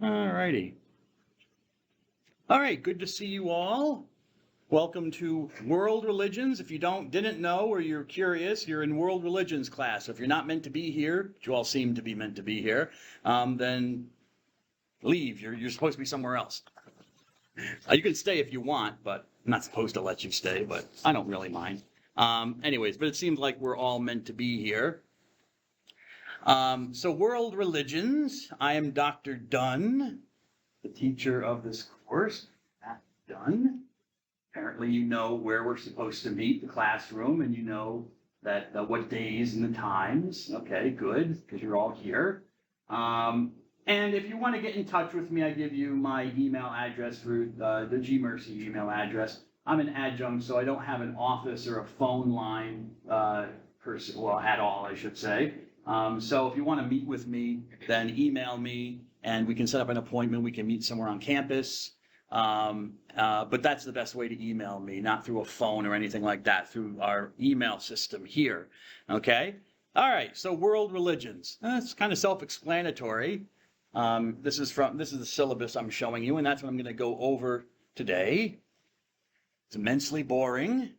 All righty. All right, good to see you all. Welcome to World Religions. If you didn't know or you're curious, you're in World Religions class. So if you're not meant to be here, but you all seem to be meant to be here, then leave. You're supposed to be somewhere else. You can stay if you want, but I'm not supposed to let you stay, but I don't really mind. Anyways, but it seems like we're all meant to be here. So World Religions, I am Dr. Dunn, the teacher of this course. Matt Dunn. Apparently you know where we're supposed to meet, the classroom, and you know that what days and the times. Okay, good, because you're all here. And if you want to get in touch with me, I give you my email address through the Gmercy email address. I'm an adjunct, so I don't have an office or a phone line at all, I should say. So if you want to meet with me, then email me, and we can set up an appointment. We can meet somewhere on campus. But that's the best way to email me, not through a phone or anything like that, through our email system here. Okay? All right, so world religions. It's kind of self-explanatory. This is the syllabus I'm showing you, and that's what I'm going to go over today. It's immensely boring,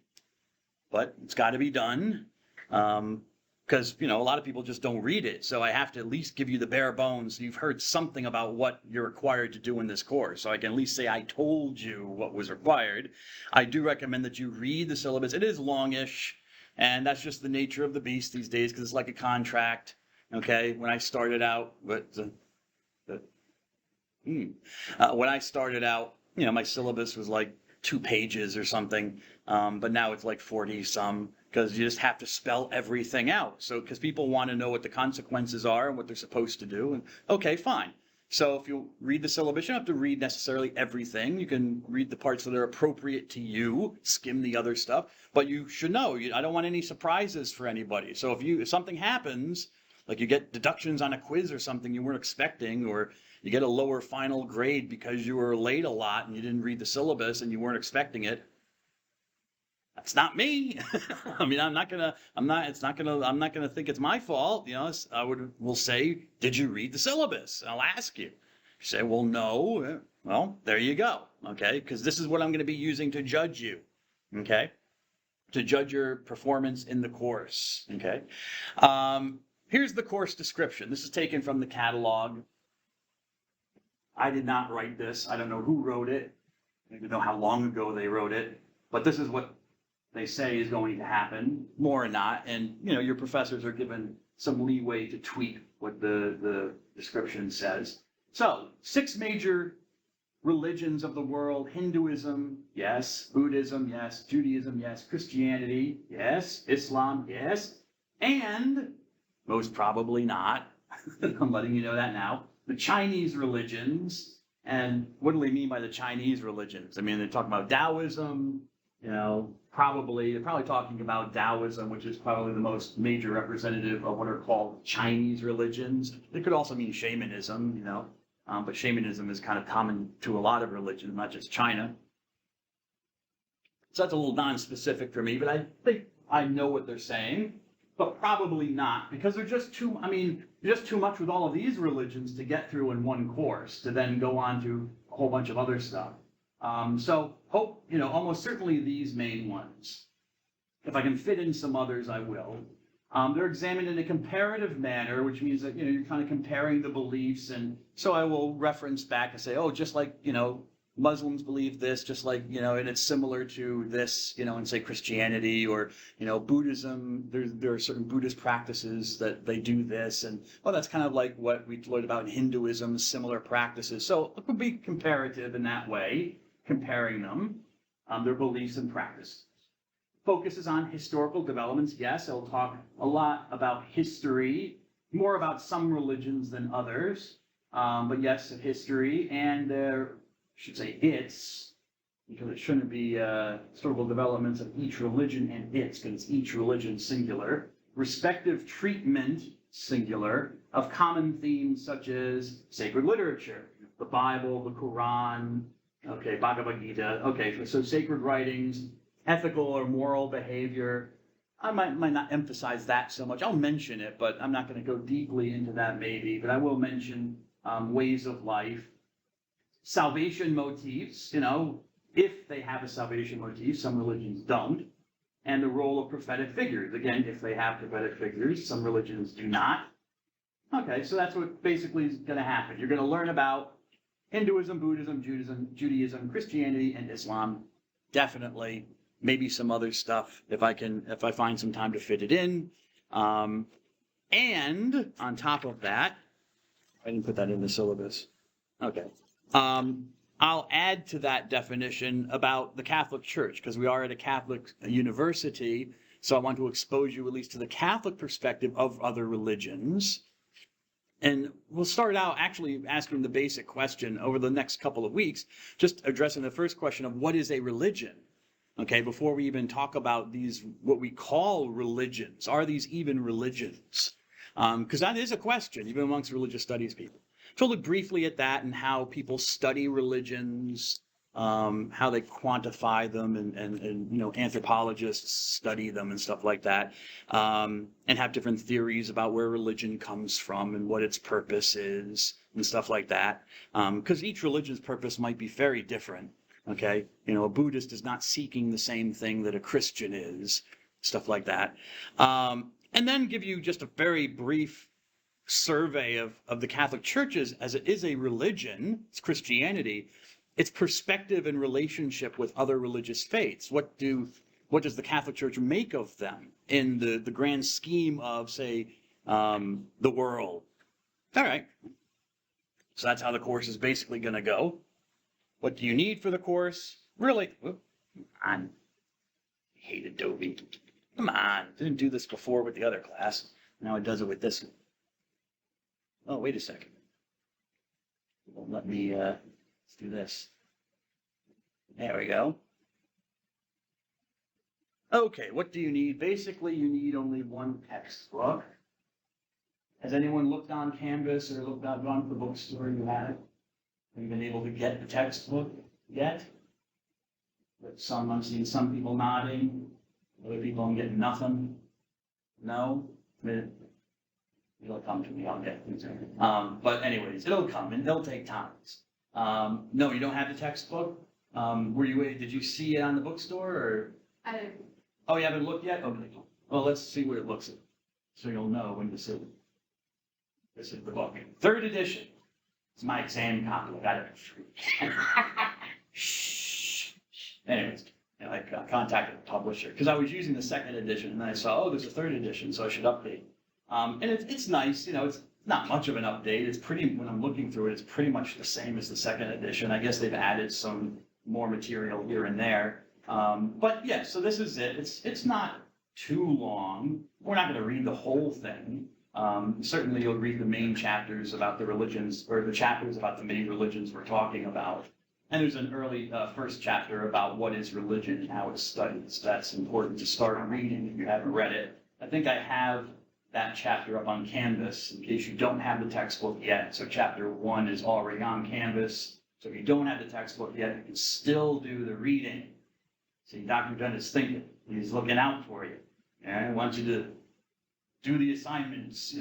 but it's got to be done. Because, a lot of people just don't read it. So I have to at least give you the bare bones. You've heard something about what you're required to do in this course. So I can at least say I told you what was required. I do recommend that you read the syllabus. It is longish, and that's just the nature of the beast these days because it's like a contract. Okay, when I started out, my syllabus was like 2 pages or something, but now it's like 40 some. Because you just have to spell everything out. So, because people want to know what the consequences are and what they're supposed to do. And okay, fine. So if you read the syllabus, you don't have to read necessarily everything. You can read the parts that are appropriate to you, skim the other stuff. But you should know, I don't want any surprises for anybody. So if something happens, like you get deductions on a quiz or something you weren't expecting, or you get a lower final grade because you were late a lot and you didn't read the syllabus and you weren't expecting it, that's not me. I mean, I'm not gonna think it's my fault. We'll say, did you read the syllabus? I'll ask you. You say, well, no. Well, there you go. Okay, because this is what I'm going to be using to judge you. Okay, to judge your performance in the course. Okay. Here's the course description. This is taken from the catalog. I did not write this. I don't know who wrote it. I don't even know how long ago they wrote it. But this is what they say is going to happen, more or not, and your professors are given some leeway to tweak what the description says. So, 6 major religions of the world: Hinduism, yes; Buddhism, yes; Judaism, yes; Christianity, yes; Islam, yes; and most probably not, I'm letting you know that now, the Chinese religions. And what do they mean by the Chinese religions? I mean, they're talking about Taoism, they're probably talking about Taoism, which is probably the most major representative of what are called Chinese religions. It could also mean shamanism, but shamanism is kind of common to a lot of religions, not just China. So that's a little non-specific for me, but I think I know what they're saying, but probably not, because there's just too much with all of these religions to get through in one course, to then go on to a whole bunch of other stuff. So hope, almost certainly these main ones. If I can fit in some others, I will. They're examined in a comparative manner, which means that, you're kind of comparing the beliefs. And so I will reference back and say, oh, just like, Muslims believe this, just like, and it's similar to this, in say Christianity or, Buddhism. There are certain Buddhist practices that they do this. And, that's kind of like what we learned about in Hinduism, similar practices. So it would be comparative in that way, comparing them, their beliefs and practices. Focuses on historical developments. Yes, it'll talk a lot about history, more about some religions than others, but yes, history, and because it shouldn't be historical developments of each religion and because it's each religion singular. Respective treatment, singular, of common themes such as sacred literature, the Bible, the Quran, Bhagavad Gita, so sacred writings, ethical or moral behavior. I might not emphasize that so much. I'll mention it, but I'm not going to go deeply into that maybe, but I will mention ways of life, salvation motifs, if they have a salvation motif, some religions don't, and the role of prophetic figures. Again, if they have prophetic figures, some religions do not. Okay, so that's what basically is going to happen. You're going to learn about Hinduism, Buddhism, Judaism, Christianity, and Islam. Definitely. Maybe some other stuff if I find some time to fit it in. And on top of that, I didn't put that in the syllabus. Okay. I'll add to that definition about the Catholic Church, because we are at a Catholic university, so I want to expose you at least to the Catholic perspective of other religions. And we'll start out actually asking the basic question over the next couple of weeks, just addressing the first question of what is a religion? Okay, before we even talk about these, what we call religions, are these even religions? Because that is a question, even amongst religious studies people. So we'll look briefly at that and how people study religions, how they quantify them, and anthropologists study them and stuff like that, and have different theories about where religion comes from and what its purpose is and stuff like that. Because each religion's purpose might be very different. Okay, a Buddhist is not seeking the same thing that a Christian is, stuff like that. And then give you just a very brief survey of the Catholic churches as it is a religion, it's Christianity, its perspective and relationship with other religious faiths. What does the Catholic Church make of them in the grand scheme of, say, the world? All right. So that's how the course is basically going to go. What do you need for the course? Really? Whoop, come on. I hate Adobe. Come on. Didn't do this before with the other class. Now it does it with this one. Oh, wait a second. It won't let me, let's do this. There we go. Okay, what do you need? Basically, you need only one textbook. Has anyone looked on Canvas or gone to the bookstore and you had it? Have you been able to get the textbook yet? But I'm seeing some people nodding. Other people, I'm getting nothing. No? It'll come to me, I'll get it. But anyways, it'll come and it'll take time. No, you don't have the textbook? Did you see it on the bookstore or? I didn't. Oh, you haven't looked yet? Okay. Well, let's see what it looks like. So you'll know when to see it. This is the book. 3rd edition. It's my exam copy. I got it. Shh. Anyways, I contacted the publisher because I was using the 2nd edition and then I saw, there's a 3rd edition, so I should update. And it's nice, it's not much of an update. It's when I'm looking through it, it's pretty much the same as the 2nd edition. I guess they've added some more material here and there. But yeah, so this is it. It's not too long. We're not going to read the whole thing. Certainly you'll read the main chapters about the religions, or the chapters about the main religions we're talking about. And there's an early first chapter about what is religion and how it's studied. So that's important to start reading if you haven't read it. I think I have that chapter up on Canvas in case you don't have the textbook yet. So chapter 1 is already on Canvas. So if you don't have the textbook yet, you can still do the reading. See, Dr. Dunn is thinking. He's looking out for you. And I want you to do the assignments.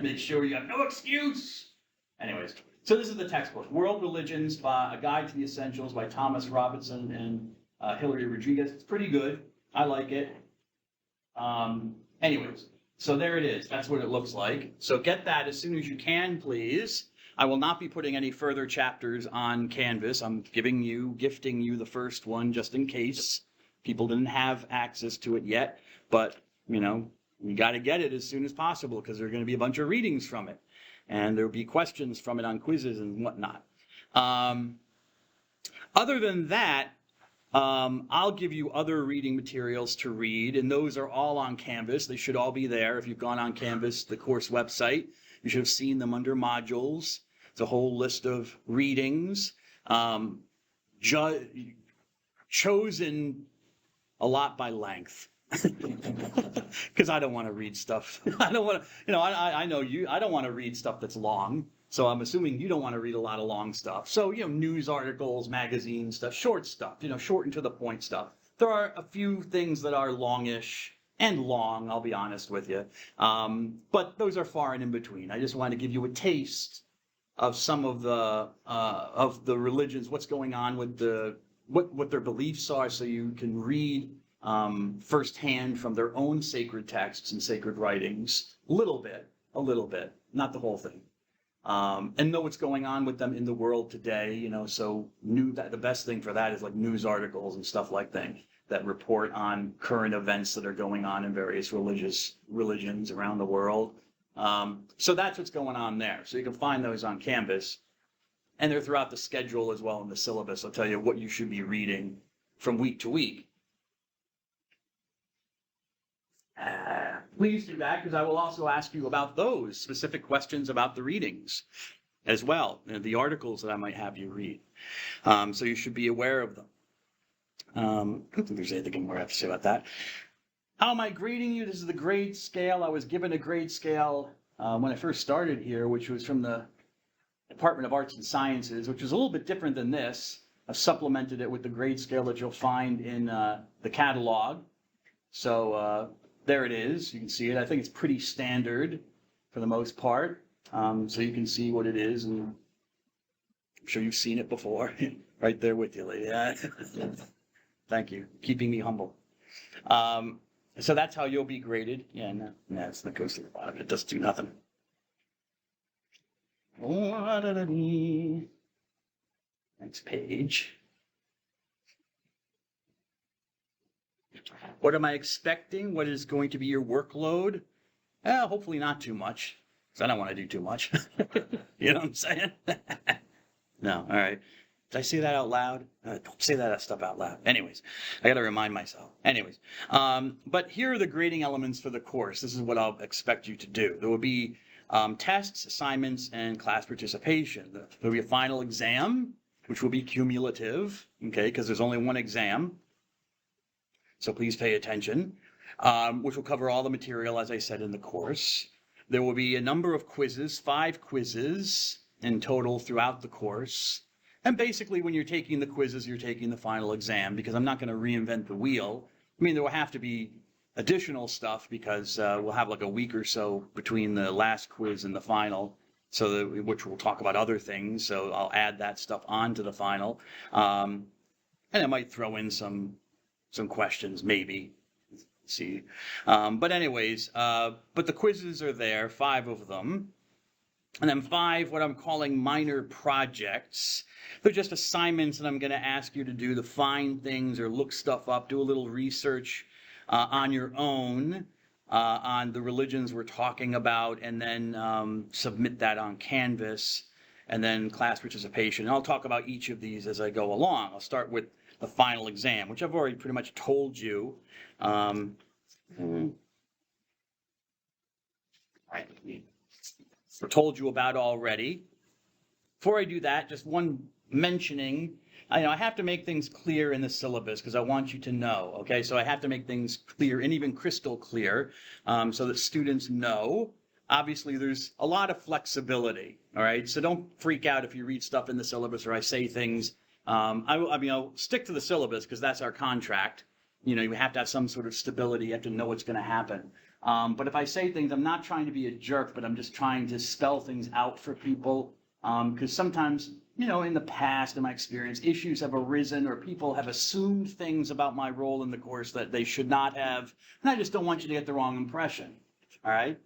Make sure you have no excuse. Anyways, so this is the textbook. World Religions, A Guide to the Essentials by Thomas Robinson and Hilary Rodriguez. It's pretty good. I like it. Anyways, so there it is. That's what it looks like. So get that as soon as you can, please. I will not be putting any further chapters on Canvas. I'm gifting you the first one just in case people didn't have access to it yet. But, you got to get it as soon as possible because there are going to be a bunch of readings from it. And there will be questions from it on quizzes and whatnot. Other than that, I'll give you other reading materials to read, and those are all on Canvas. They should all be there. If you've gone on Canvas, the course website, you should have seen them under modules. It's a whole list of readings, chosen a lot by length. Because I don't want to read stuff. I don't want to, I know you, I don't want to read stuff that's long. So I'm assuming you don't want to read a lot of long stuff. So, news articles, magazines, stuff, short stuff, short and to the point stuff. There are a few things that are longish and long, I'll be honest with you. But those are far and in between. I just want to give you a taste some of the religions, what's going on with what their beliefs are, so you can read firsthand from their own sacred texts and sacred writings, a little bit, not the whole thing, and know what's going on with them in the world today. So the best thing for that is like news articles and stuff like that report on current events that are going on in various religions around the world. So that's what's going on there. So you can find those on Canvas, and they're throughout the schedule as well in the syllabus. I'll tell you what you should be reading from week to week. Please do that, because I will also ask you about those specific questions about the readings as well, the articles that I might have you read. So you should be aware of them. I don't think there's anything more I have to say about that. How am I grading you? This is the grade scale. I was given a grade scale when I first started here, which was from the Department of Arts and Sciences, which was a little bit different than this. I've supplemented it with the grade scale that you'll find in the catalog. So there it is. You can see it. I think it's pretty standard for the most part. So you can see what it is, and I'm sure you've seen it before. Right there with you, lady. Thank you. Keeping me humble. So that's how you'll be graded. Yeah, no, it's not goes to the bottom. It doesn't do nothing. Next page. What am I expecting? What is going to be your workload? Hopefully not too much, because I don't want to do too much. You know what I'm saying? No, all right. Did I say that out loud? Don't say that stuff out loud. Anyways, I got to remind myself. Anyways, but here are the grading elements for the course. This is what I'll expect you to do. There will be tests, assignments, and class participation. There will be a final exam, which will be cumulative, okay, because there's only one exam. So please pay attention, which will cover all the material, as I said, in the course. There will be a number of quizzes, 5 quizzes in total throughout the course. And basically, when you're taking the quizzes, you're taking the final exam, because I'm not going to reinvent the wheel. I mean, there will have to be additional stuff, because we'll have like a week or so between the last quiz and the final, which we'll talk about other things. So I'll add that stuff onto the final. And I might throw in some questions, maybe. Let's see. But anyways, but the quizzes are there, 5 of them. And then 5, what I'm calling minor projects. They're just assignments that I'm going to ask you to do, to find things or look stuff up, do a little research on your own on the religions we're talking about, and then submit that on Canvas, and then class participation. And I'll talk about each of these as I go along. I'll start with the final exam, which I've already pretty much told you. Told you about already. Before I do that, just one mentioning. I have to make things clear in the syllabus, because I want you to know. Okay, so I have to make things clear, and even crystal clear, so that students know. Obviously, there's a lot of flexibility. All right, so don't freak out if you read stuff in the syllabus or I say things. I'll stick to the syllabus, because that's our contract. You have to have some sort of stability. You have to know what's going to happen. But if I say things, I'm not trying to be a jerk, but I'm just trying to spell things out for people. Because sometimes, in the past, in my experience, issues have arisen, or people have assumed things about my role in the course that they should not have. And I just don't want you to get the wrong impression. All right?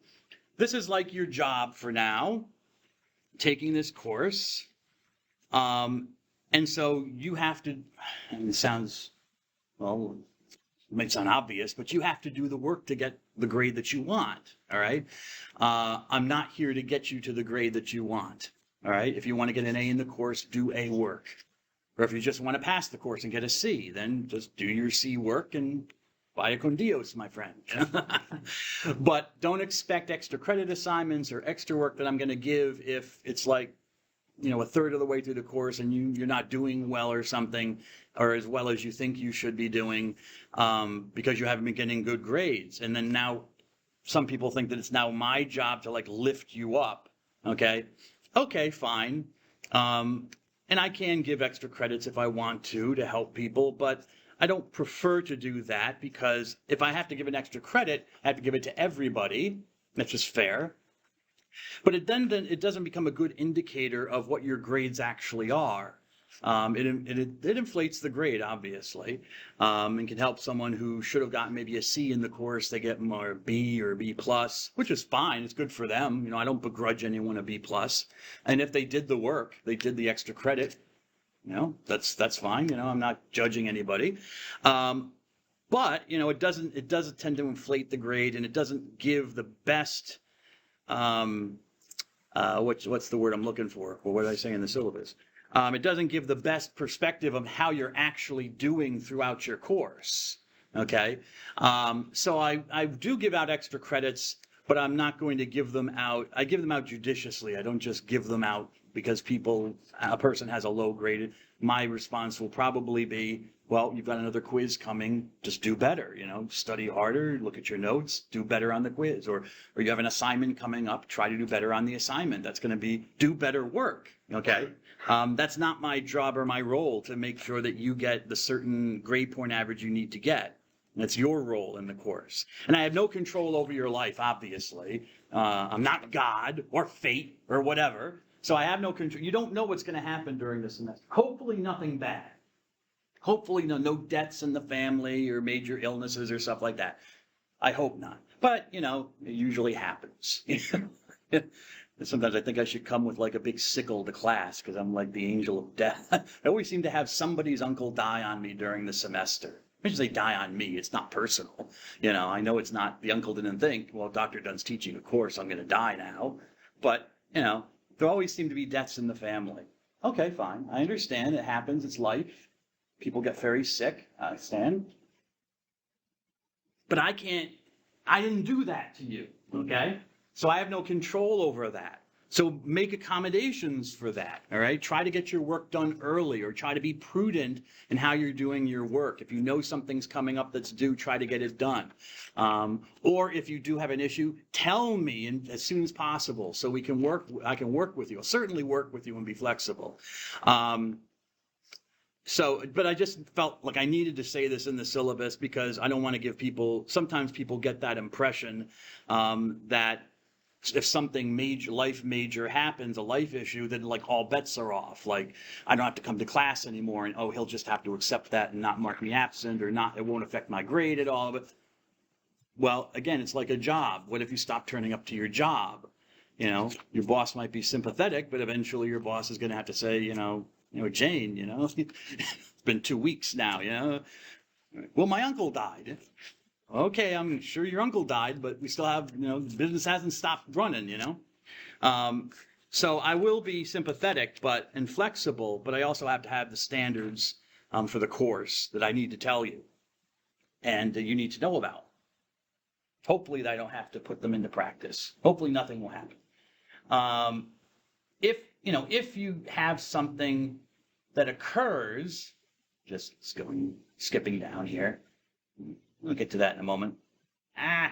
This is like your job for now, taking this course. And so you have to, and it sounds, well, it might sound obvious, but you have to do the work to get the grade that you want, all right? I'm not here to get you to the grade that you want, all right? If you want to get an A in the course, do A work. Or if you just want to pass the course and get a C, then just do your C work and vaya con Dios, my friend. But don't expect extra credit assignments or extra work that I'm going to give if it's like, a third of the way through the course and you're not doing well or something, or as well as you think you should be doing, because you haven't been getting good grades. And then now some people think that it's now my job to like lift you up. Okay, fine. And I can give extra credits if I want to help people, but I don't prefer to do that, because if I have to give an extra credit, I have to give it to everybody. That's just fair. But then it doesn't become a good indicator of what your grades actually are. It inflates the grade, obviously, and can help someone who should have gotten maybe a C in the course. They get more B or B plus, which is fine. It's good for them. You know, I don't begrudge anyone a B plus. And if they did the work, they did the extra credit, you know, that's fine. You know, I'm not judging anybody. But you know, it does tend to inflate the grade, and it doesn't give the best. What's the word I'm looking for? Well, what did I say in the syllabus? It doesn't give the best perspective of how you're actually doing throughout your course. Okay, so I do give out extra credits, but I'm not going to give them out. I give them out judiciously. I don't just give them out because a person has a low grade. My response will probably be, well, you've got another quiz coming, just do better, you know, study harder, look at your notes, do better on the quiz, or you have an assignment coming up, try to do better on the assignment. That's going to be do better work, okay? That's not my job or my role to make sure that you get the certain grade point average you need to get. That's your role in the course. And I have no control over your life, obviously. I'm not God or fate or whatever. So I have no control. You don't know what's going to happen during the semester. Hopefully nothing bad. Hopefully no deaths in the family or major illnesses or stuff like that. I hope not. But, you know, it usually happens. Sometimes I think I should come with like a big sickle to class because I'm like the angel of death. I always seem to have somebody's uncle die on me during the semester. I should say die on me. It's not personal. You know, I know it's not, the uncle didn't think, well, Dr. Dunn's teaching a course, I'm going to die now. But, you know, there always seem to be deaths in the family. Okay, fine. I understand. It happens. It's life. People get very sick. I understand. But I didn't do that to you. Okay? So I have no control over that. So make accommodations for that, all right? Try to get your work done early, or try to be prudent in how you're doing your work. If you know something's coming up that's due, try to get it done. Or if you do have an issue, tell me as soon as possible so I can work with you. I'll certainly work with you and be flexible. But I just felt like I needed to say this in the syllabus because I don't want to give sometimes people get that impression that if something major happens, a life issue, then like all bets are off. Like I don't have to come to class anymore, and he'll just have to accept that and not mark me absent, or not. It won't affect my grade at all. But well, again, it's like a job. What if you stop turning up to your job? You know, your boss might be sympathetic, but eventually your boss is going to have to say, Jane, it's been 2 weeks now, Well, my uncle died. Okay, I'm sure your uncle died, but we still have, the business hasn't stopped running, So I will be sympathetic and flexible, but I also have to have the standards for the course that I need to tell you and that you need to know about. Hopefully I don't have to put them into practice. Hopefully nothing will happen. If you have something that occurs, just skipping down here. We'll get to that in a moment. I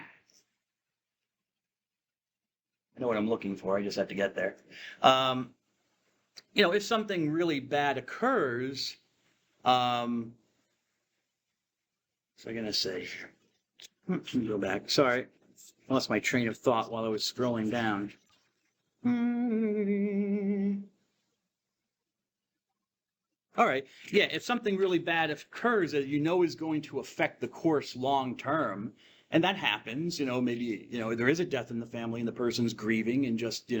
know what I'm looking for. I just have to get there. If something really bad occurs, so I'm going to say, let me go back. Sorry, I lost my train of thought while I was scrolling down. All right. Yeah, if something really bad occurs that is going to affect the course long term, and that happens, maybe there is a death in the family and the person's grieving, and just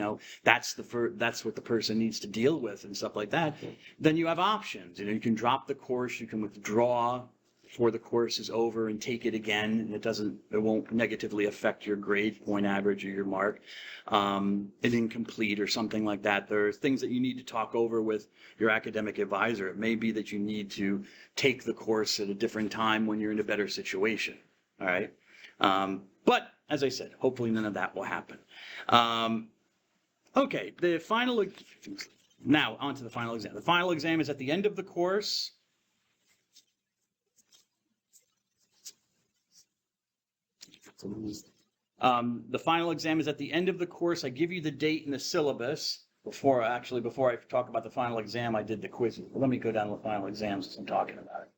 that's what the person needs to deal with and stuff like that. Then you have options. You can drop the course, you can withdraw before the course is over and take it again, and it won't negatively affect your grade point average or your mark. An incomplete or something like that. There are things that you need to talk over with your academic advisor. It may be that you need to take the course at a different time when you're in a better situation. All right. But as I said, hopefully none of that will happen. Okay, now on to the final exam. The final exam is at the end of the course. The final exam is at the end of the course. I give you the date in the syllabus. Before I talk about the final exam, I did the quiz. Let me go down to the final exam since I'm talking about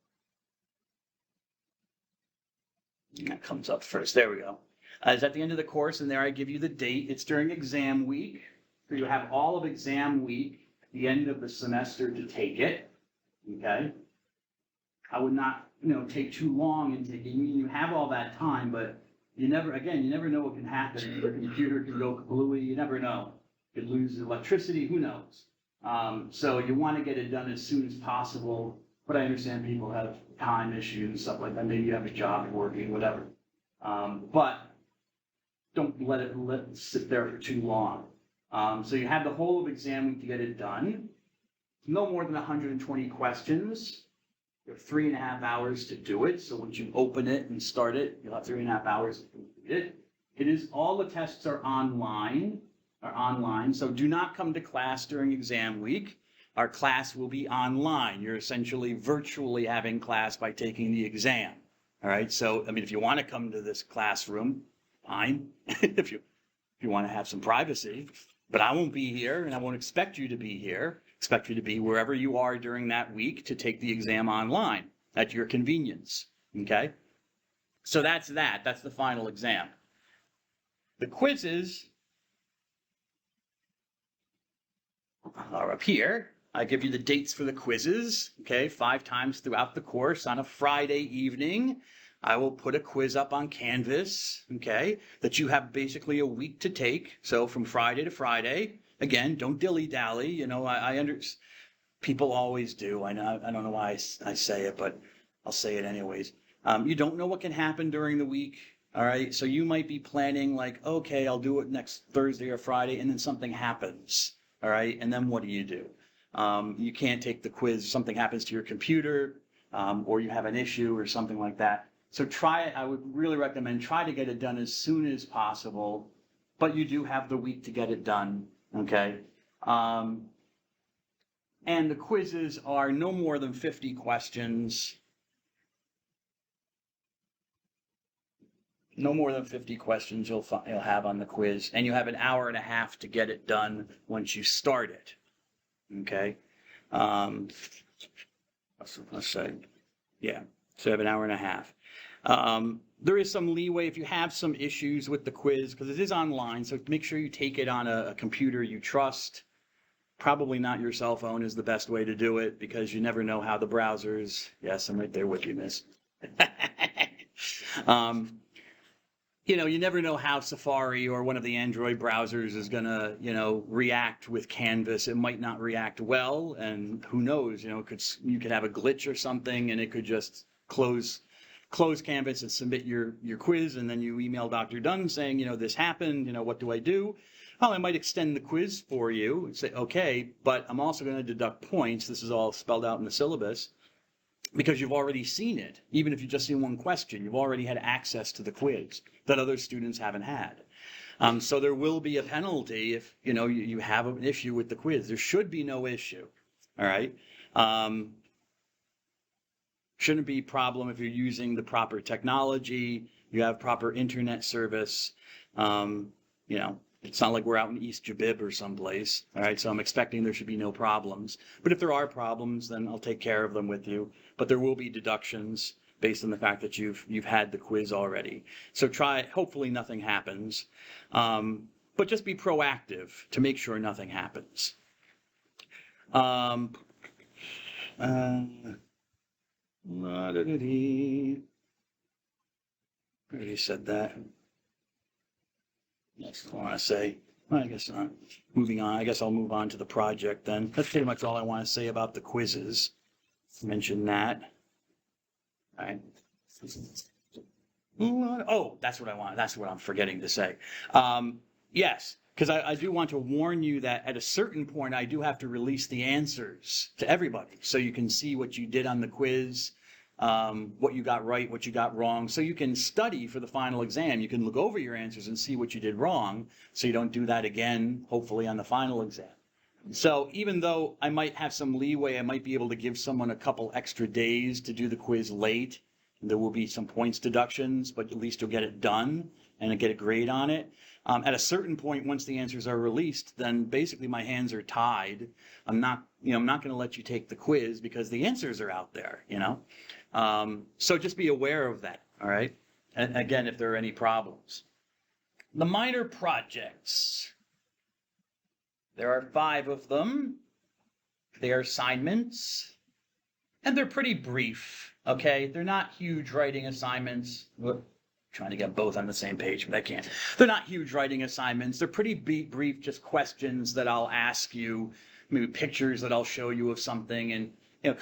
it. That comes up first. There we go. It's at the end of the course, and there I give you the date. It's during exam week. So you have all of exam week at the end of the semester to take it. Okay? I would not, take too long in taking. You have all that time, but you never know what can happen. Your computer can go kablooey. You never know. You could lose electricity. Who knows? So you want to get it done as soon as possible. But I understand people have time issues, stuff like that. Maybe you have a job you're working, whatever. But don't let it sit there for too long. So you have the whole of exam week to get it done. No more than 120 questions. You have 3.5 hours to do it. So once you open it and start it, you'll have 3.5 hours to complete it. It is all the tests are online. So do not come to class during exam week. Our class will be online. You're essentially virtually having class by taking the exam. All right. So if you want to come to this classroom, fine. if you want to have some privacy, but I won't be here, and I won't expect you to be here. Expect you to be wherever you are during that week to take the exam online at your convenience. Okay? So that's that. That's the final exam. The quizzes are up here. I give you the dates for the quizzes, okay, 5 times throughout the course on a Friday evening. I will put a quiz up on Canvas, okay, that you have basically a week to take. So from Friday to Friday. Again, don't dilly-dally. People always do. I don't know why I say it, but I'll say it anyways. You don't know what can happen during the week, all right? So you might be planning like, okay, I'll do it next Thursday or Friday, and then something happens, all right? And then what do? You can't take the quiz. Something happens to your computer, or you have an issue or something like that. So I would really recommend try to get it done as soon as possible, but you do have the week to get it done. Okay, and the quizzes are no more than 50 questions. No more than 50 questions you'll have on the quiz, and you have an hour and a half to get it done once you start it. Okay, let's say, yeah. So you have an hour and a half. There is some leeway if you have some issues with the quiz, because it is online, so make sure you take it on a computer you trust. Probably not your cell phone is the best way to do it, because you never know how the browsers... Yes, I'm right there with you, miss. You never know how Safari or one of the Android browsers is going to, react with Canvas. It might not react well, and who knows, you could have a glitch or something, and it could just close Canvas and submit your quiz, and then you email Dr. Dunn saying, this happened, what do I do? Well, I might extend the quiz for you and say, okay, but I'm also going to deduct points. This is all spelled out in the syllabus, because you've already seen it. Even if you've just seen one question, you've already had access to the quiz that other students haven't had. So there will be a penalty if, you have an issue with the quiz. There should be no issue, all right? Shouldn't be a problem if you're using the proper technology, you have proper internet service. It's not like we're out in East Jabib or someplace, all right? So I'm expecting there should be no problems. But if there are problems, then I'll take care of them with you. But there will be deductions based on the fact that you've had the quiz already. So hopefully nothing happens. But just be proactive to make sure nothing happens. I already said that. Next, I want to say, well, I guess not. Moving on, I guess I'll move on to the project then. That's pretty much all I want to say about the quizzes. Mention that. All right. Oh, that's what I want. That's what I'm forgetting to say. Yes, because I do want to warn you that at a certain point, I do have to release the answers to everybody, so you can see what you did on the quiz, what you got right, what you got wrong, so you can study for the final exam. You can look over your answers and see what you did wrong, so you don't do that again, hopefully, on the final exam. So even though I might have some leeway, I might be able to give someone a couple extra days to do the quiz late. There will be some points deductions, but at least you'll get it done and get a grade on it. At a certain point, once the answers are released, then basically my hands are tied. I'm not going to let you take the quiz because the answers are out there, So just be aware of that, all right? And again, if there are any problems. The minor projects. There are 5 of them. They are assignments, and they're pretty brief, okay? They're not huge writing assignments. Trying to get both on the same page, but I can't. They're not huge writing assignments. They're pretty brief, just questions that I'll ask you, maybe pictures that I'll show you of something, and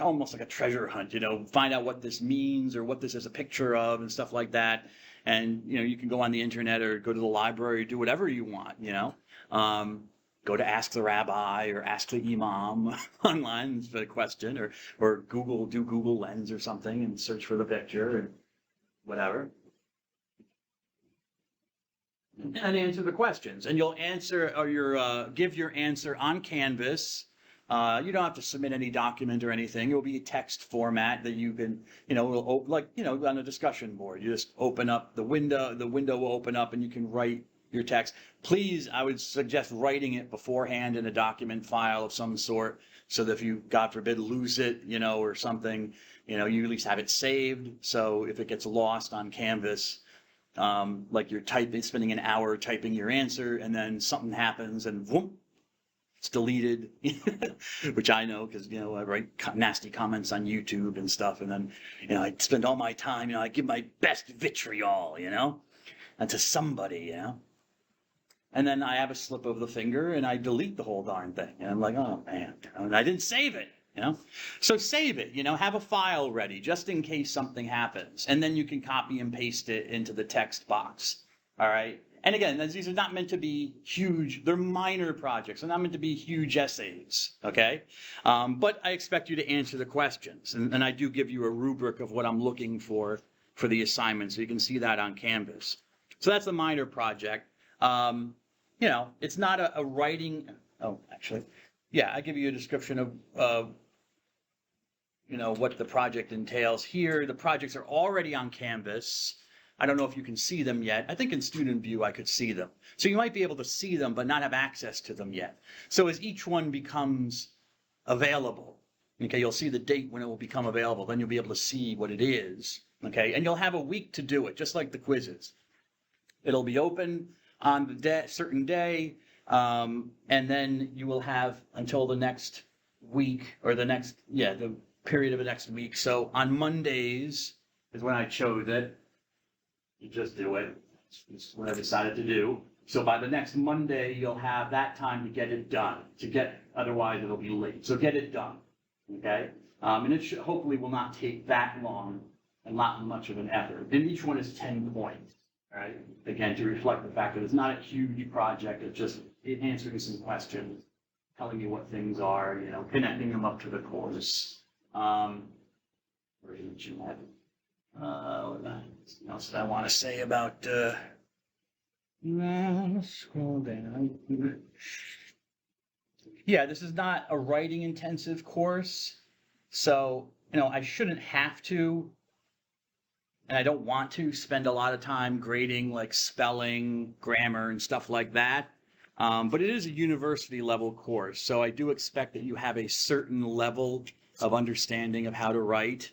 almost like a treasure hunt, find out what this means or what this is a picture of and stuff like that. And, you can go on the internet or go to the library or do whatever you want, go to Ask the Rabbi or Ask the Imam online for the question, or do Google Lens or something and search for the picture and whatever. And answer the questions. And you'll answer, or give your answer on Canvas. You don't have to submit any document or anything. It will be a text format that you can, on a discussion board. You just open up the window will open up and you can write your text. Please, I would suggest writing it beforehand in a document file of some sort, so that if you, God forbid, lose it, or something, you at least have it saved. So if it gets lost on Canvas, like you're spending an hour typing your answer, and then something happens and whoop, it's deleted, which I know because, I write nasty comments on YouTube and stuff, and then, I spend all my time, I give my best vitriol, and to somebody, and then I have a slip of the finger and I delete the whole darn thing. And I'm like, oh man, and I didn't save it, So save it, have a file ready just in case something happens. And then you can copy and paste it into the text box. All right. And again, these are not meant to be huge. They're minor projects. They're not meant to be huge essays. Okay. But I expect you to answer the questions. And I do give you a rubric of what I'm looking for the assignment. So you can see that on Canvas. So that's a minor project. It's not a writing. Oh, actually, yeah, I give you a description of what the project entails here. The projects are already on Canvas. I don't know if you can see them yet. I think in Student View I could see them. So you might be able to see them, but not have access to them yet. So as each one becomes available, okay, you'll see the date when it will become available. Then you'll be able to see what it is, okay? And you'll have a week to do it, just like the quizzes. It'll be open on the certain day, and then you will have until the next week, or the period of the next week. So on Mondays is when I chose it. You just do it. It's what I decided to do. So by the next Monday, you'll have that time to get it done. Otherwise it'll be late. So get it done, okay? And it hopefully will not take that long and not much of an effort. And each one is 10 points. All right. Again, to reflect the fact that it's not a huge project. It's just answering some questions, telling you what things are, connecting them up to the course. Where did you have it? What else did I want to say about? Scroll down. Yeah, this is not a writing intensive course, so I shouldn't have to. And I don't want to spend a lot of time grading like spelling, grammar, and stuff like that. But it is a university level course, so I do expect that you have a certain level of understanding of how to write,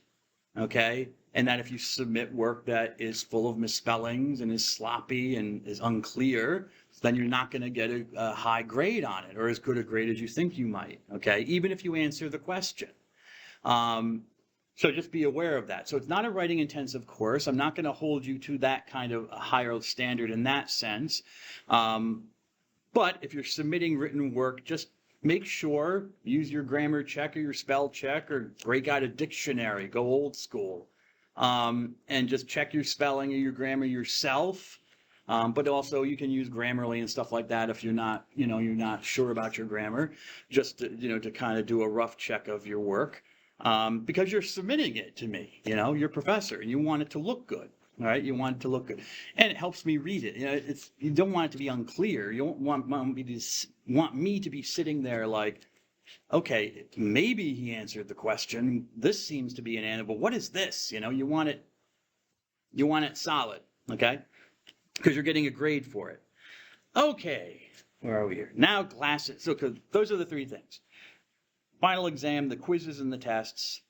okay? And that if you submit work that is full of misspellings and is sloppy and is unclear, then you're not going to get a high grade on it, or as good a grade as you think you might, okay? Even if you answer the question. So just be aware of that. So it's not a writing intensive course. I'm not going to hold you to that kind of a higher standard in that sense. But if you're submitting written work, just make sure, use your grammar check or your spell check, or break out a dictionary, go old school, and just check your spelling or your grammar yourself. But also you can use Grammarly and stuff like that if you're not, you're not sure about your grammar, just to, to kind of do a rough check of your work. Because you're submitting it to me, you're a professor, and you want it to look good, all right? You want it to look good, and it helps me read it. You don't want it to be unclear. You don't want me to be sitting there like, okay, maybe he answered the question. This seems to be an answer, but what is this? You want it solid, okay? Because you're getting a grade for it. Okay, where are we here? Now classes. So those are the 3 things. Final exam, the quizzes and the tests.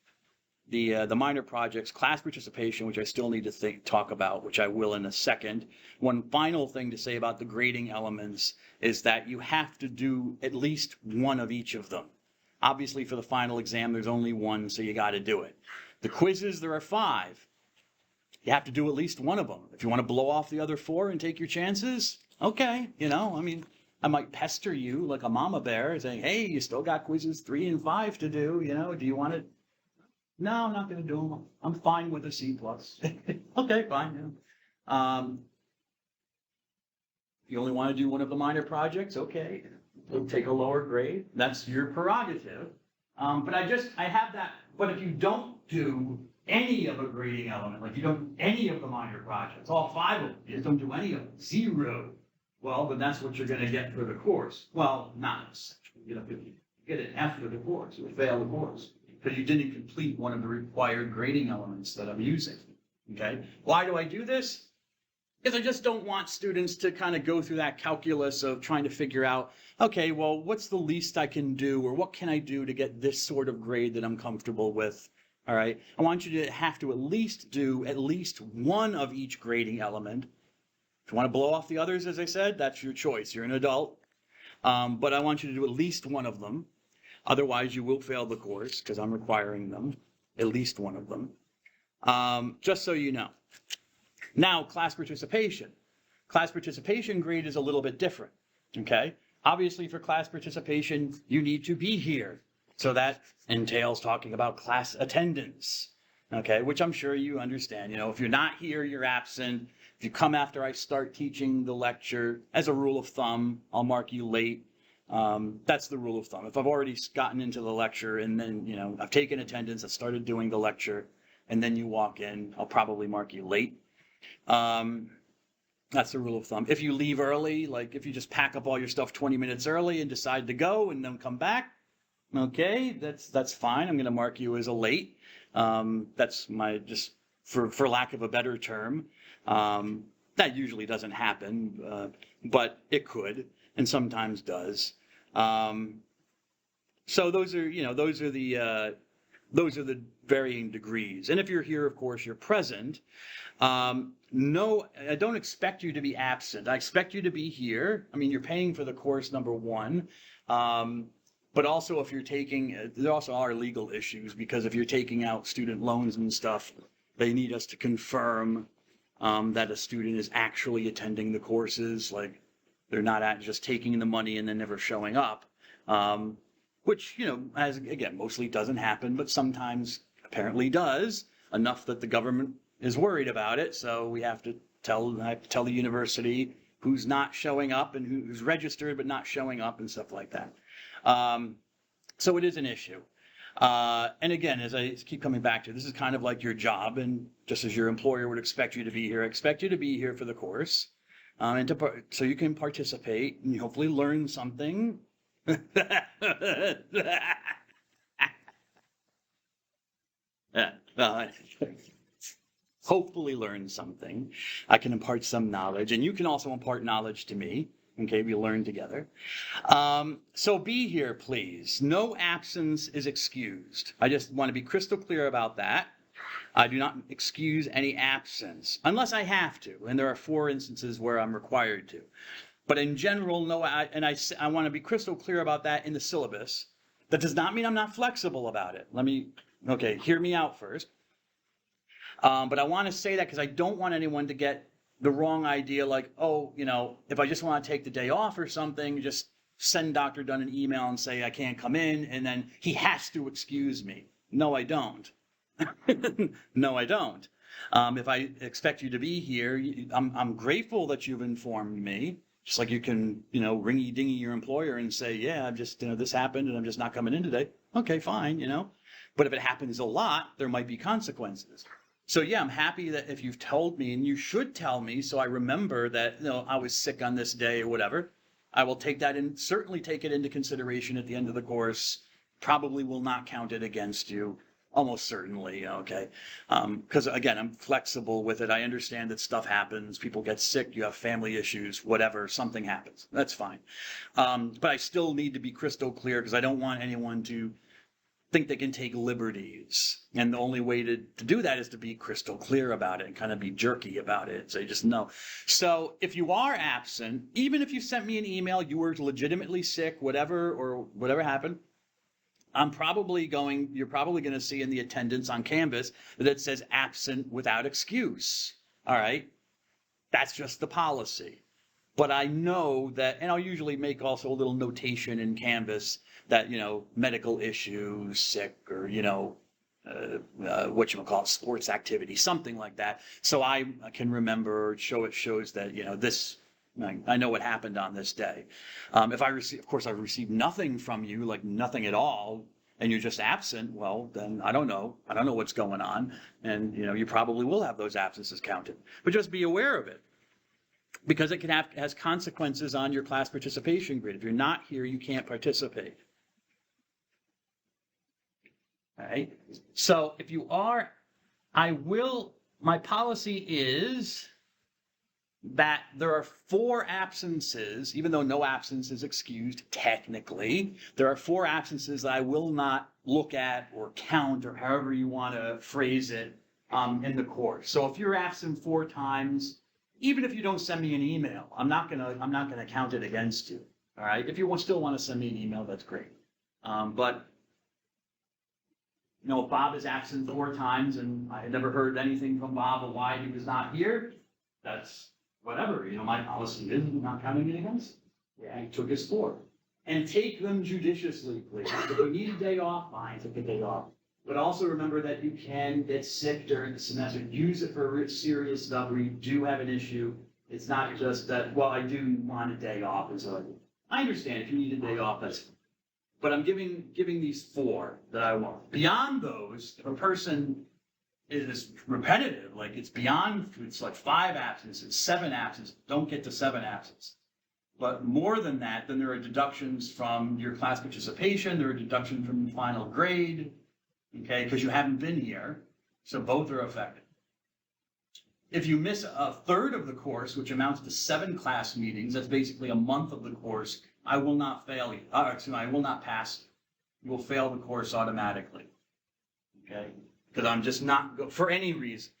the minor projects, class participation, which I still need to talk about, which I will in a second. One final thing to say about the grading elements is that you have to do at least one of each of them. Obviously, for the final exam, there's only one, so you got to do it. The quizzes, there are 5. You have to do at least one of them. If you want to blow off the other 4 and take your chances, okay, I mean, I might pester you like a mama bear saying, hey, you still got quizzes 3 and 5 to do, do you want to? No, I'm not going to do them. I'm fine with a C+. Okay, fine. Yeah. You only want to do one of the minor projects? Okay. You'll take a lower grade. That's your prerogative. But I have that. But if you don't do any of a grading element, like you don't do any of the minor projects, all 5 of them, you just don't do any of them, 0. Well, then that's what you're going to get for the course. Well, not essentially. You get an F for the course. You'll fail the course because you didn't complete one of the required grading elements that I'm using. Okay? Why do I do this? Because I just don't want students to kind of go through that calculus of trying to figure out, okay, well, what's the least I can do, or what can I do to get this sort of grade that I'm comfortable with? All right? I want you to have to at least do at least one of each grading element. If you want to blow off the others, as I said, that's your choice. You're an adult. But I want you to do at least one of them. Otherwise, you will fail the course because I'm requiring them, at least one of them. Just so you know. Now, class participation. Class participation grade is a little bit different, okay? Obviously, for class participation, you need to be here. So that entails talking about class attendance, okay? Which I'm sure you understand. If you're not here, you're absent. If you come after I start teaching the lecture, as a rule of thumb, I'll mark you late. That's the rule of thumb. If I've already gotten into the lecture and then, I've taken attendance, I've started doing the lecture, and then you walk in, I'll probably mark you late. That's the rule of thumb. If you leave early, like if you just pack up all your stuff 20 minutes early and decide to go and then come back, okay, that's fine. I'm going to mark you as a late. That's just for lack of a better term. That usually doesn't happen, but it could. And sometimes does. So those are the varying degrees. And if you're here, of course, you're present. No, I don't expect you to be absent. I expect you to be here. I mean, you're paying for the course, number one. But also, if you're taking, there also are legal issues because if you're taking out student loans and stuff, they need us to confirm that a student is actually attending the courses. Like, they're not just taking the money and then never showing up, which, as again, mostly doesn't happen, but sometimes apparently does, enough that the government is worried about it. So I have to tell the university who's not showing up and who's registered but not showing up and stuff like that. So it is an issue. And again, as I keep coming back to, this is kind of like your job, and just as your employer would expect you to be here, I expect you to be here for the course. And so you can participate and hopefully learn something. Hopefully learn something. I can impart some knowledge, and you can also impart knowledge to me. Okay, we learn together. So be here, please. No absence is excused. I just want to be crystal clear about that. I do not excuse any absence, unless I have to, and there are 4 instances where I'm required to. But in general, no, and I want to be crystal clear about that in the syllabus. That does not mean I'm not flexible about it. Hear me out first. But I want to say that because I don't want anyone to get the wrong idea, like, if I just want to take the day off or something, just send Dr. Dunn an email and say I can't come in, and then he has to excuse me. No, I don't. No, I don't. If I expect you to be here, I'm grateful that you've informed me. Just like you can, ringy-dingy your employer and say, yeah, I'm just, this happened and I'm just not coming in today. Okay, fine, But if it happens a lot, there might be consequences. So yeah, I'm happy that if you've told me, and you should tell me so I remember that, I was sick on this day or whatever, I will take that in, certainly take it into consideration at the end of the course. Probably will not count it against you. Almost certainly, okay? Because again, I'm flexible with it. I understand that stuff happens. People get sick. You have family issues, whatever. Something happens. That's fine. But I still need to be crystal clear because I don't want anyone to think they can take liberties. And the only way to do that is to be crystal clear about it and kind of be jerky about it. So you just know. So if you are absent, even if you sent me an email, you were legitimately sick, whatever happened, you're probably going to see in the attendance on Canvas that it says absent without excuse. All right. That's just the policy. But I know that, and I'll usually make also a little notation in Canvas that, medical issues, sick, or, sports activity, something like that. So I can remember, it shows that, I know what happened on this day. If I receive, of course, I've received nothing from you, like nothing at all, and you're just absent, well, then I don't know. I don't know what's going on. And, you probably will have those absences counted. But just be aware of it, because it has consequences on your class participation grade. If you're not here, you can't participate. All right. So if you are, my policy is that there are 4 absences, even though no absence is excused technically, there are 4 absences that I will not look at or count, or however you want to phrase it, in the course. So if you're absent 4 times, even if you don't send me an email, I'm not gonna count it against you. All right. If you still want to send me an email, that's great. But if Bob is absent 4 times and I had never heard anything from Bob of why he was not here, that's whatever. My policy is not counting it against. Yeah, he took his 4. And take them judiciously, please. If you need a day off, fine, take a day off. But also remember that you can get sick during the semester. Use it for serious stuff where you do have an issue. It's not just that, well, I do want a day off. And so I understand if you need a day off, that's fine. But I'm giving these 4 that I want. Beyond those, if a person is repetitive, like it's like 5 absences, 7 absences, don't get to 7 absences. But more than that, then there are deductions from your class participation, there are deductions from your final grade, okay, because you haven't been here, so both are affected. If you miss a third of the course, which amounts to 7 class meetings, that's basically a month of the course, I will not fail you. I will not pass. You will fail the course automatically. Okay? Because I'm just not for any reason.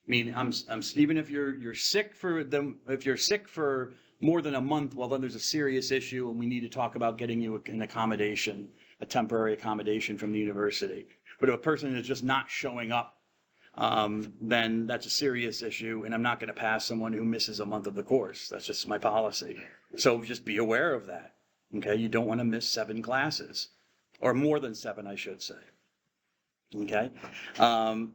I mean, I'm even if you're sick if you're sick for more than a month, well, then there's a serious issue, and we need to talk about getting you an accommodation, a temporary accommodation from the university. But if a person is just not showing up, then that's a serious issue, and I'm not going to pass someone who misses a month of the course. That's just my policy. So just be aware of that. Okay, you don't want to miss 7 classes, or more than 7, I should say. Okay. Then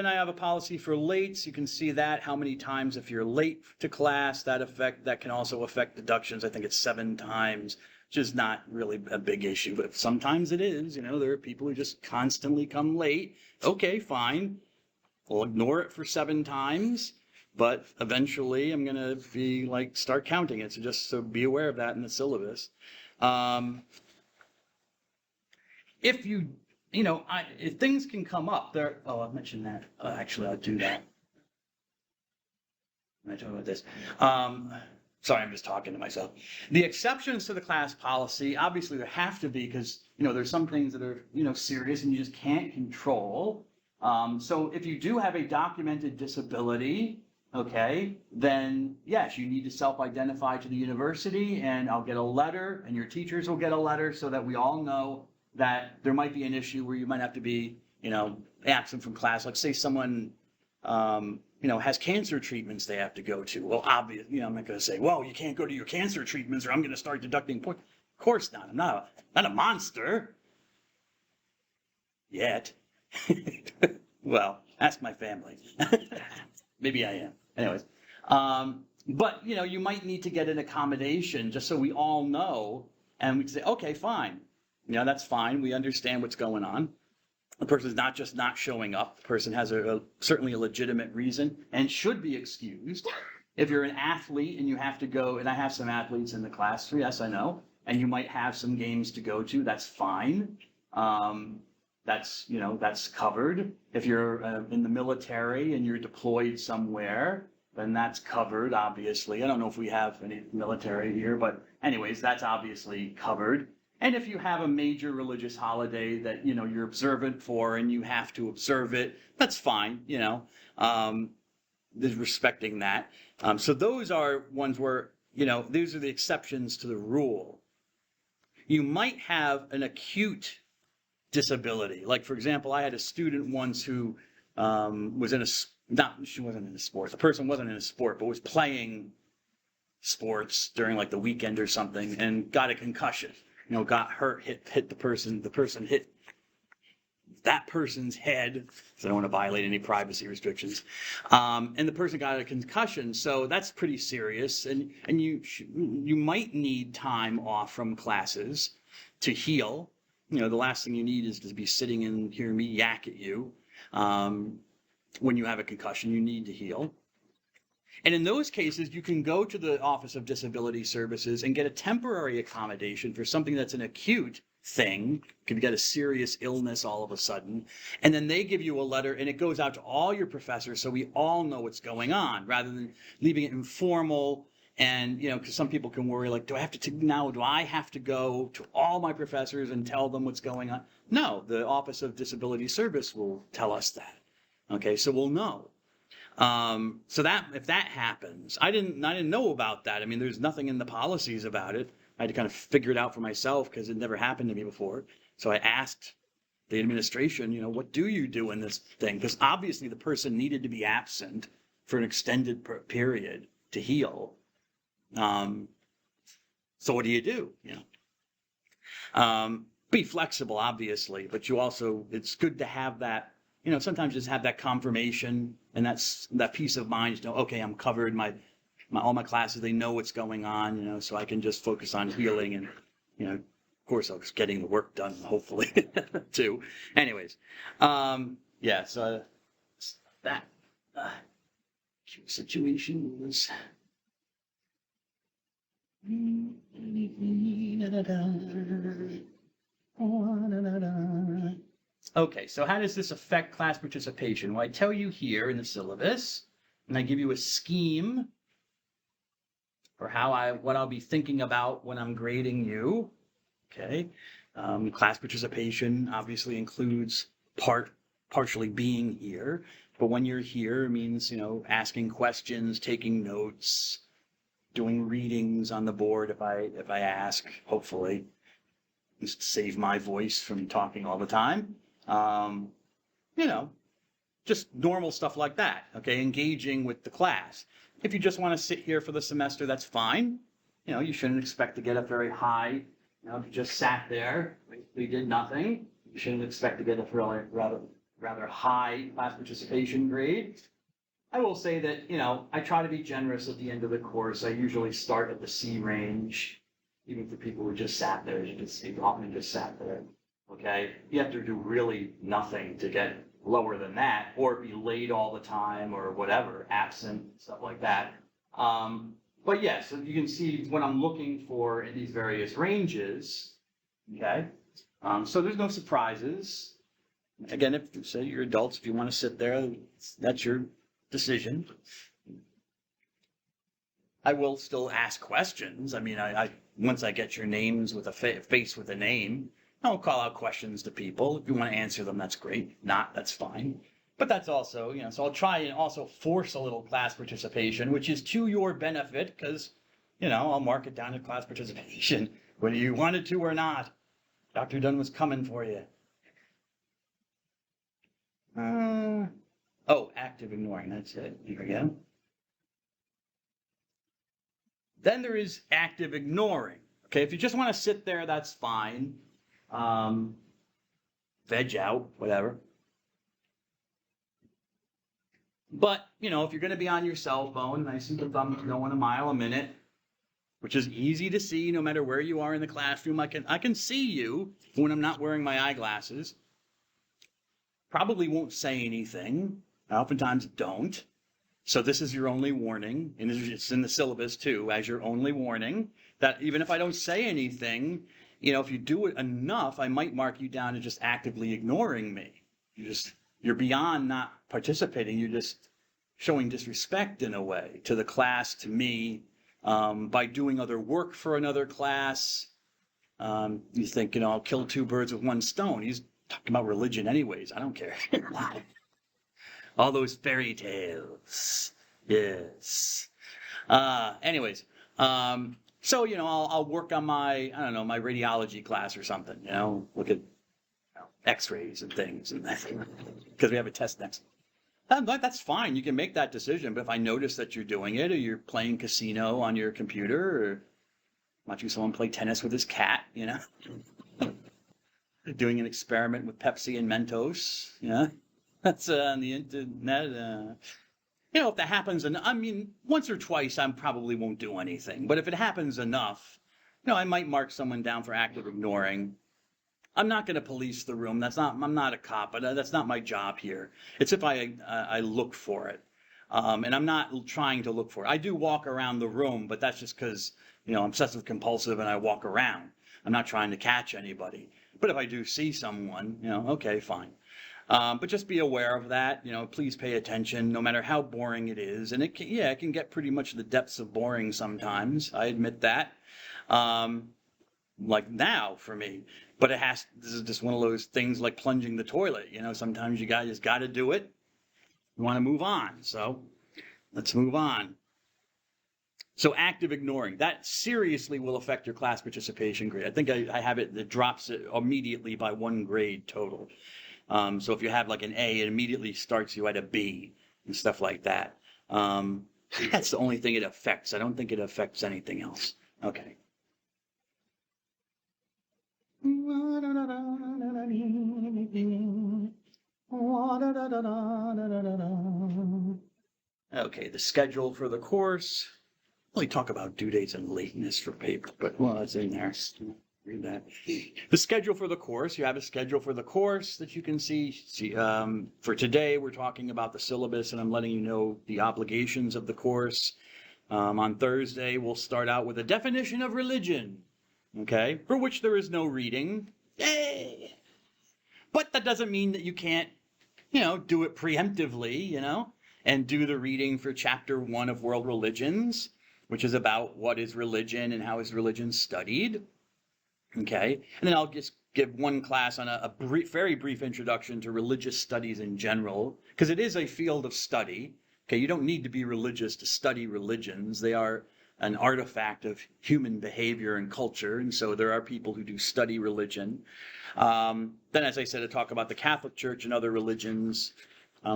I have a policy for lates. You can see that how many times if you're late to class, that can also affect deductions. I think it's 7 times. Which is not really a big issue, but sometimes it is. There are people who just constantly come late. Okay, fine. We'll ignore it for 7 times, but eventually I'm going to be start counting it. So be aware of that in the syllabus. If things can come up there. Oh, I mentioned that. Actually, I'll do that. I'm talking about this. Sorry, I'm just talking to myself. The exceptions to the class policy, obviously there have to be because, there's some things that are, serious and you just can't control. So if you do have a documented disability, okay, then yes, you need to self-identify to the university and I'll get a letter and your teachers will get a letter so that we all know that there might be an issue where you might have to be, absent from class. Like say someone, has cancer treatments they have to go to. Well, obviously, I'm not going to say, well, you can't go to your cancer treatments or I'm going to start deducting points. Of course not. I'm not a monster. Yet. Well, ask my family. Maybe I am. Anyways. But, you might need to get an accommodation just so we all know and we can say, okay, fine. That's fine. We understand what's going on. The person's not just not showing up. The person has certainly a legitimate reason and should be excused. If you're an athlete and you have to go, and I have some athletes in the class, yes, I know, and you might have some games to go to, that's fine. That's covered. If you're in the military and you're deployed somewhere, then that's covered, obviously. I don't know if we have any military here, but anyways, that's obviously covered. And if you have a major religious holiday that, you're observant for and you have to observe it, that's fine. There's respecting that. So those are ones where, these are the exceptions to the rule. You might have an acute disability. Like, for example, I had a student once who was in a, not, she wasn't in a sport. The person wasn't in a sport, but was playing sports during like the weekend or something and got a concussion. Got hurt, hit the person hit that person's head, so I don't want to violate any privacy restrictions. And the person got a concussion, so that's pretty serious. And you might need time off from classes to heal. The last thing you need is to be sitting and hearing me yak at you. When you have a concussion, you need to heal. And in those cases, you can go to the Office of Disability Services and get a temporary accommodation for something that's an acute thing. You can get a serious illness all of a sudden. And then they give you a letter and it goes out to all your professors so we all know what's going on, rather than leaving it informal. And, because some people can worry, like, do I have to go to all my professors and tell them what's going on? No, the Office of Disability Service will tell us that. Okay, so we'll know. So that if that happens, I didn't know about that. I mean, there's nothing in the policies about it. I had to kind of figure it out for myself because it never happened to me before. So I asked the administration, what do you do in this thing? Because obviously the person needed to be absent for an extended period to heal. So what do you do? Be flexible, obviously, but it's good to have that. Sometimes just have that confirmation and that peace of mind. Okay, I'm covered. All my classes, they know what's going on. So I can just focus on healing and, of course, I was getting the work done, hopefully, too. Anyways, yeah. So that situation was. Okay, so how does this affect class participation? Well, I tell you here in the syllabus, and I give you a scheme for what I'll be thinking about when I'm grading you. Okay, class participation obviously includes partially being here, but when you're here, it means asking questions, taking notes, doing readings on the board if I ask, hopefully, just to save my voice from talking all the time. Just normal stuff like that, okay? Engaging with the class. If you just want to sit here for the semester, that's fine. You shouldn't expect to get up very high. If you just sat there, basically did nothing, you shouldn't expect to get a rather high class participation grade. I will say that, I try to be generous at the end of the course. I usually start at the C range, even for people who just sat there. You often just sat there. Okay, you have to do really nothing to get lower than that, or be late all the time, or whatever, absent, stuff like that. But yes, so you can see what I'm looking for in these various ranges. Okay, so there's no surprises. Again, if say you're adults, if you want to sit there, that's your decision. I will still ask questions. I mean, I once I get your names with a face with a name, I'll call out questions to people. If you want to answer them, that's great. Not, that's fine. But that's also, so I'll try and also force a little class participation, which is to your benefit, because, I'll mark it down to class participation, whether you wanted to or not. Dr. Dunn was coming for you. Active ignoring, that's it. Here again. Then there is active ignoring. Okay, if you just want to sit there, that's fine. Veg out, whatever. But, if you're going to be on your cell phone, I see the thumbs going a mile a minute, which is easy to see no matter where you are in the classroom. I can see you when I'm not wearing my eyeglasses. Probably won't say anything. I oftentimes don't. So this is your only warning, and it's in the syllabus too, as your only warning, that even if I don't say anything, if you do it enough, I might mark you down as just actively ignoring me. You're beyond not participating. You're just showing disrespect in a way to the class, to me, by doing other work for another class. You think, I'll kill two birds with one stone. He's talking about religion anyways. I don't care. All those fairy tales. Yes. Anyways, so, I'll work on my, I don't know, my radiology class or something, look at x-rays and things and that, because we have a test next. That's fine. You can make that decision. But if I notice that you're doing it, or you're playing casino on your computer, or watching someone play tennis with his cat, doing an experiment with Pepsi and Mentos, that's on the internet. If that happens, and I mean, once or twice, I probably won't do anything. But if it happens enough, I might mark someone down for active ignoring. I'm not going to police the room. I'm not a cop, but that's not my job here. It's if I look for it. And I'm not trying to look for it. I do walk around the room, but that's just because, I'm obsessive compulsive and I walk around. I'm not trying to catch anybody. But if I do see someone, okay, fine. But just be aware of that. Please pay attention, no matter how boring it is. And it can get pretty much the depths of boring sometimes. I admit that. Like now for me. But this is just one of those things like plunging the toilet. Sometimes you just got to do it. You want to move on. So let's move on. So active ignoring, that seriously will affect your class participation grade. I think I have it drops it immediately by 1 grade total. So if you have like an A, it immediately starts you at a B and stuff like that. That's the only thing it affects. I don't think it affects anything else. Okay. Okay, the schedule for the course. Really talk about due dates and lateness for paper, but it's in there. Read that. The schedule for the course. You have a schedule for the course that you can see. For today, we're talking about the syllabus, and I'm letting you know the obligations of the course. On Thursday, we'll start out with a definition of religion, okay, for which there is no reading. Yay! But that doesn't mean that you can't, do it preemptively, and do the reading for chapter 1 of World Religions, which is about what is religion and how is religion studied. Okay, and then I'll just give one class on a very brief introduction to religious studies in general, because it is a field of study. Okay, you don't need to be religious to study religions. They are an artifact of human behavior and culture, and so there are people who do study religion. Then, as I said, I talk about the Catholic Church and other religions,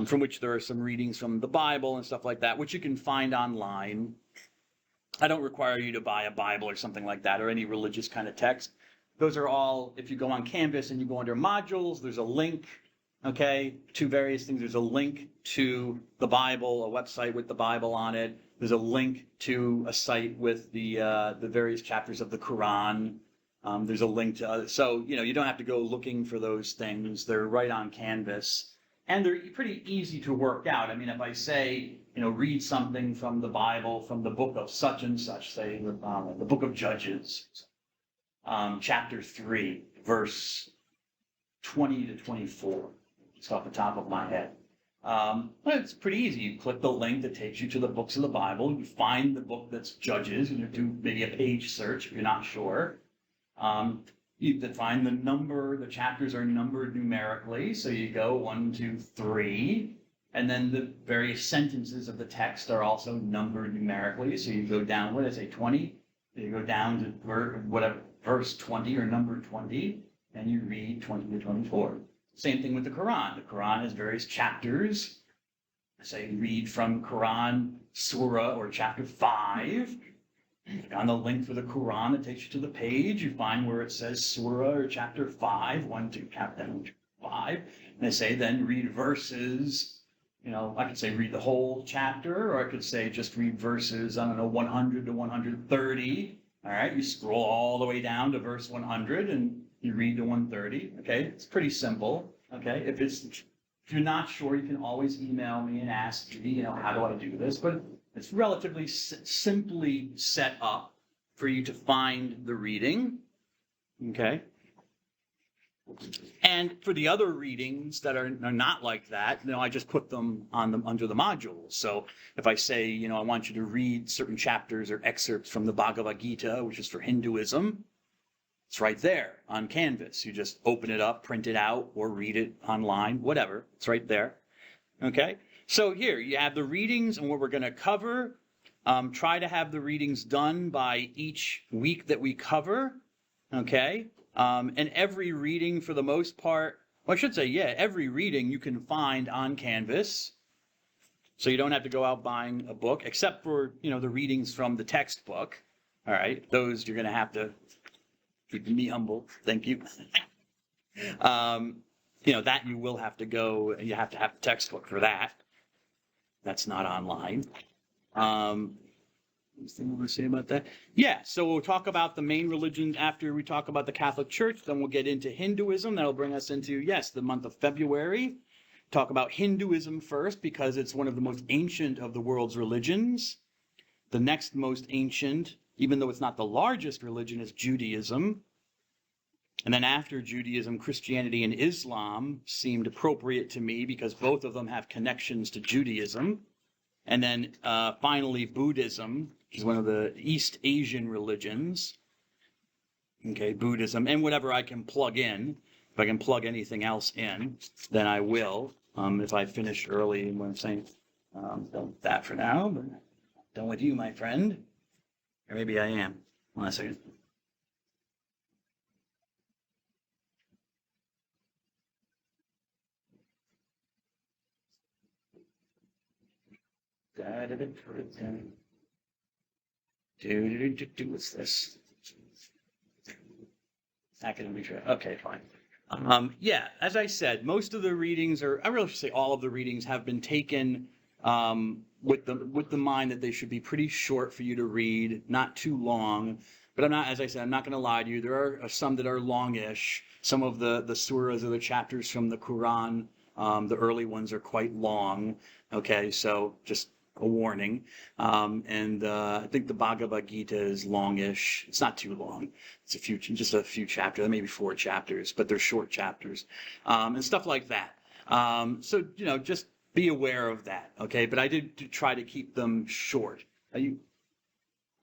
from which there are some readings from the Bible and stuff like that, which you can find online. I don't require you to buy a Bible or something like that, or any religious kind of text. Those are all, if you go on Canvas and you go under modules, there's a link, okay, to various things. There's a link to the Bible, a website with the Bible on it. There's a link to a site with the various chapters of the Quran. There's a link to, so, you don't have to go looking for those things. They're right on Canvas. And they're pretty easy to work out. I mean, if I say, read something from the Bible, from the book of such and such, say the book of Judges, chapter 3, verse 20 to 24, just off the top of my head. It's pretty easy. You click the link that takes you to the books of the Bible. You find the book that's Judges, and you do maybe a page search if you're not sure. You find the number, the chapters are numbered numerically, so you go 1, 2, 3, and then the various sentences of the text are also numbered numerically, so you go down, 20? You go down to verse 20 or number 20, and you read 20 to 24. Same thing with the Quran. The Quran has various chapters. Say, read from Quran, Surah, or chapter 5. On the link for the Quran that takes you to the page, you find where it says Surah or chapter 5, 1, 2, chapter 5. And they say then read verses, I could say read the whole chapter, or I could say just read verses, 100 to 130. All right, you scroll all the way down to verse 100 and you read to 130. Okay, it's pretty simple. Okay, if you're not sure, you can always email me and ask me, how do I do this? But it's relatively simply set up for you to find the reading, okay? And for the other readings that are not like that, I just put them under the modules. So if I say, I want you to read certain chapters or excerpts from the Bhagavad Gita, which is for Hinduism, It's right there on Canvas. You just open it up, print it out, or read it online, whatever. It's right there. Okay? So here, you have the readings and what we're going to cover. Try to have the readings done by each week that we cover. Okay? And every reading, for the most part, well, I should say, yeah, every reading you can find on Canvas. So you don't have to go out buying a book, except for, the readings from the textbook. All right? Those you're going to have to keep me humble. Thank you. That you will have to go, you have to have the textbook for that. That's not online. Anything you want to say about that? Yeah, so we'll talk about the main religions after we talk about the Catholic Church. Then we'll get into Hinduism. That'll bring us into, yes, the month of February. Talk about Hinduism first because it's one of the most ancient of the world's religions. The next most ancient, even though it's not the largest religion, is Judaism. And then after Judaism, Christianity and Islam seemed appropriate to me because both of them have connections to Judaism. And then finally, Buddhism, which is one of the East Asian religions. Okay, Buddhism, and whatever I can plug in. If I can plug anything else in, then I will. If I finish early, what I'm saying, done with that for now, but done with you, my friend. Or maybe I am. One second. What's this? Academic. Okay, fine. Yeah, as I said, most of the readings, or I really should say all of the readings, have been taken with the mind that they should be pretty short for you to read, not too long. But I'm not, as I said, I'm not going to lie to you. There are some that are longish. Some of the surahs or the chapters from the Quran, the early ones are quite long. Okay, so just a warning. And I think the Bhagavad Gita is longish. It's not too long. It's just a few chapters, maybe 4 chapters, but they're short chapters, and stuff like that. So just be aware of that. Okay, but I did try to keep them short. Are you?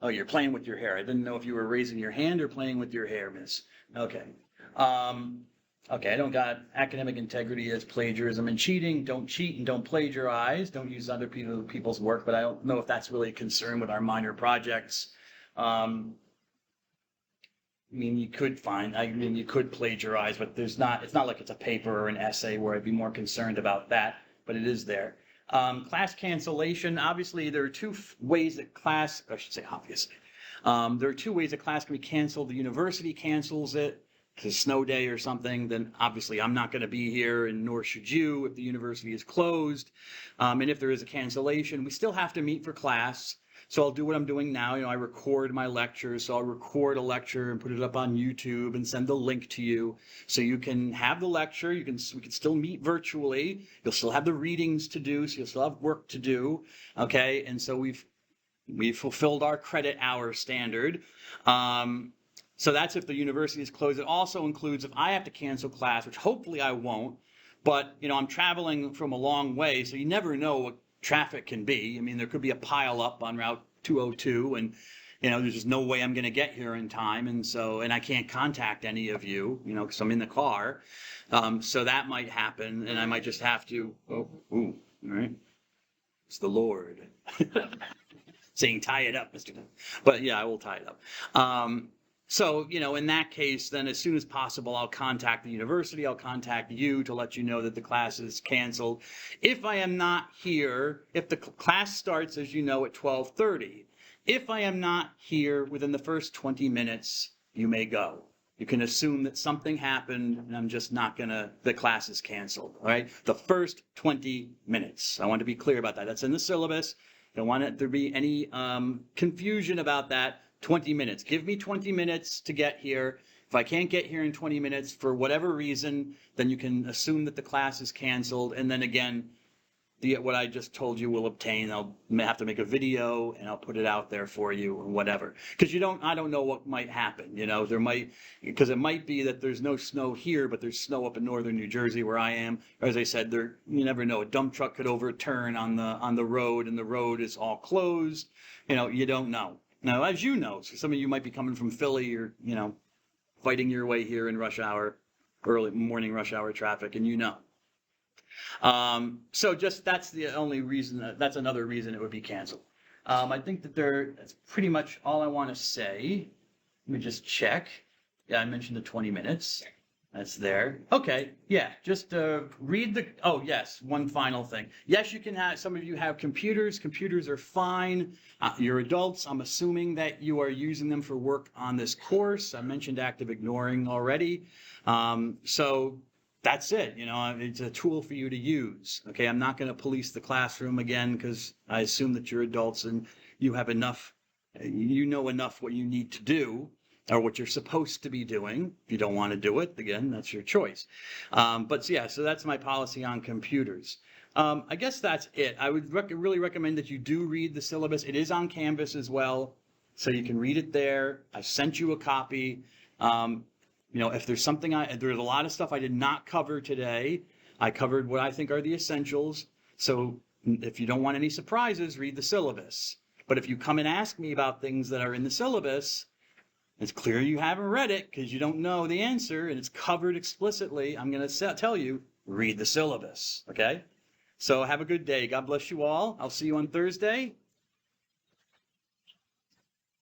Oh, you're playing with your hair. I didn't know if you were raising your hand or playing with your hair, miss. Okay. Okay, I don't got academic integrity as plagiarism and cheating. Don't cheat and don't plagiarize. Don't use other people's work, but I don't know if that's really a concern with our minor projects. You could plagiarize, but it's not like it's a paper or an essay where I'd be more concerned about that, but it is there. Class cancellation, obviously there are two ways that class, I should say obviously, there are 2 ways that class can be canceled. The university cancels it. It's a snow day or something, then obviously I'm not going to be here, and nor should you if the university is closed. And if there is a cancellation, we still have to meet for class. So I'll do what I'm doing now. I record my lectures, so I'll record a lecture and put it up on YouTube and send the link to you, so you can have the lecture. We can still meet virtually. You'll still have the readings to do, so you'll still have work to do. Okay, and so we've fulfilled our credit hour standard. So that's if the university is closed. It also includes if I have to cancel class, which hopefully I won't, but I'm traveling from a long way, so you never know what traffic can be. There could be a pile up on Route 202, and there's just no way I'm going to get here in time, and I can't contact any of you, because I'm in the car. So that might happen, and I might just have to. All right, it's the Lord saying, "Tie it up, Mr." But yeah, I will tie it up. So, in that case, then as soon as possible, I'll contact the university, I'll contact you to let you know that the class is canceled. If I am not here, if the class starts, as you know, at 12:30, if I am not here within the first 20 minutes, you may go. You can assume that something happened and I'm just not the class is canceled, all right? The first 20 minutes. I want to be clear about that. That's in the syllabus. Don't want there to be any confusion about that. 20 minutes. Give me 20 minutes to get here. If I can't get here in 20 minutes for whatever reason, then you can assume that the class is canceled. And then again, what I just told you will obtain. I'll have to make a video and I'll put it out there for you or whatever. Because I don't know what might happen. Because it might be that there's no snow here, but there's snow up in northern New Jersey where I am. Or as I said, you never know. A dump truck could overturn on the road, and the road is all closed. You don't know. Now, as you know, so some of you might be coming from Philly or fighting your way here in rush hour, early morning rush hour traffic, and you know. So just that's the only reason, that's another reason it would be canceled. I think that that's pretty much all I want to say. Let me just check. Yeah, I mentioned the 20 minutes. That's there. Okay, yeah, just read the, oh yes, one final thing. Yes, you can have, some of you have computers. Computers are fine. You're adults. I'm assuming that you are using them for work on this course. I mentioned active ignoring already. So that's it. You know, it's a tool for you to use. Okay, I'm not going to police the classroom again because I assume that you're adults and you have enough, you know enough what you need to do or what you're supposed to be doing. If you don't want to do it, again, that's your choice. But yeah, so that's my policy on computers. I guess that's it. I would really recommend that you do read the syllabus. It is on Canvas as well, so you can read it there. I sent you a copy. You know, if there's something there's a lot of stuff I did not cover today. I covered what I think are the essentials. So if you don't want any surprises, read the syllabus. But if you come and ask me about things that are in the syllabus, it's clear you haven't read it because you don't know the answer and it's covered explicitly. I'm going to tell you, read the syllabus. Okay? So have a good day. God bless you all. I'll see you on Thursday.